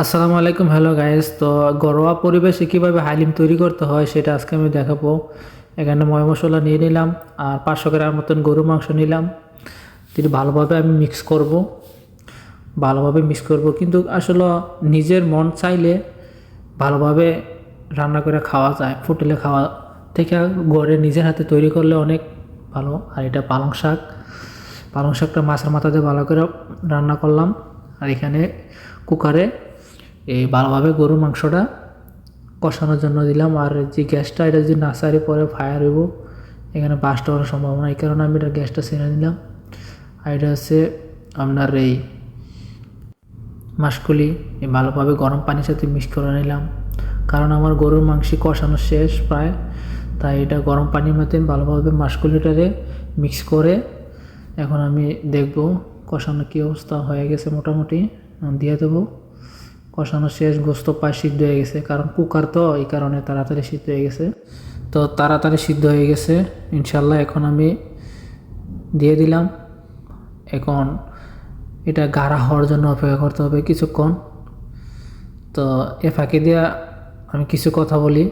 আসসালামু আলাইকুম, hello guys. তো ঘরোয়া পরিবেশে কীভাবে হালিম তৈরি করতে হয় সেটা আজকে আমি দেখাবো। এখানে ময় মশলা নিয়ে নিলাম আর 500 গ্রাম মতন গরু মাংস নিলাম। তিনি ভালোভাবে আমি মিক্স করব, কিন্তু আসলে নিজের মন চাইলে ভালোভাবে রান্না করে খাওয়া যায়। হোটেলে খাওয়া থেকে ঘরে নিজের হাতে তৈরি করলে অনেক ভালো। আর এটা পালং শাকটা মাছের মাথা দিয়ে ভালো করে রান্না করলাম। আর এখানে কুকারে এই ভালোভাবে গরুর মাংসটা কষানোর জন্য দিলাম। আর যে গ্যাসটা, এটা যদি না সারি পরে ফায়ার হইব, এখানে বাস্ট হওয়ার সম্ভাবনা, এই কারণে আমি এটা গ্যাসটা ছেড়ে নিলাম। আর এটা হচ্ছে আপনার এই মাসকলি, এই ভালোভাবে গরম পানির সাথে মিক্স করে নিলাম, কারণ আমার গরুর মাংস কষানো শেষ প্রায়। তাই এটা গরম পানির মধ্যে ভালোভাবে মাসকলিটারে মিক্স করে এখন আমি দেখব কষানো কী অবস্থা হয়ে গেছে। মোটামুটি দিয়ে দেবো। কষানো শেষ, গোস্ত প্রায় সিদ্ধ হয়ে গেছে, কারণ কুকার তো, এই কারণে তাড়াতাড়ি সিদ্ধ হয়ে গেছে। তো তাড়াতাড়ি সিদ্ধ হয়ে গেছে ইনশাল্লাহ। এখন আমি দিয়ে দিলাম। এখন এটা গাঢ়া হওয়ার জন্য অপেক্ষা করতে হবে কিছুক্ষণ। তো এ ফাঁকি দিয়া আমি কিছু কথা বলি,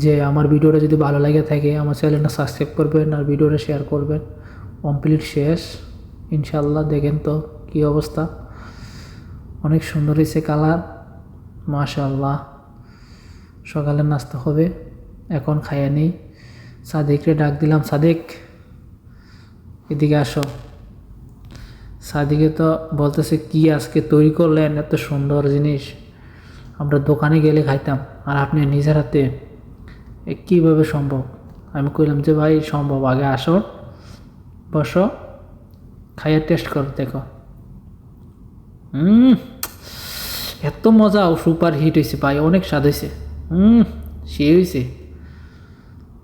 যে আমার ভিডিওটা যদি ভালো লাগে থাকে আমার চ্যানেলটা সাবস্ক্রাইব করবেন আর ভিডিওটা শেয়ার করবেন। কমপ্লিট শেষ ইনশাল্লাহ। দেখেন তো কী অবস্থা, অনেক সুন্দর হয়েছে কালার, মাশাআল্লাহ। সকালের নাস্তা হবে, এখন খাইয়ে নিই। সাদিকরে ডাক দিলাম, সাদিক এদিকে আসো। সাদিকে তো বলতেছে কি আজকে তৈরি করলেন এত সুন্দর জিনিস, আমরা দোকানে গেলে খাইতাম আর আপনি নিজের হাতে, কীভাবে সম্ভব? আমি কইলাম যে ভাই সম্ভব, আগে আসো, বসো, খাইয়ে টেস্ট করো, দেখো। এত মজা, সুপার হিট হয়েছে ভাই, অনেক স্বাদ হয়েছে। সে হয়েছে,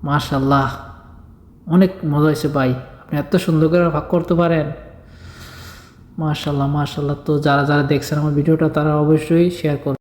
মাশাল্লাহ, অনেক মজা হয়েছে ভাই। আপনি এত সুন্দর করে ভাগ করতে পারেন, মাশাল্লাহ মাশাল্লাহ। তো যারা যারা দেখছেন আমার ভিডিওটা তারা অবশ্যই শেয়ার করুন।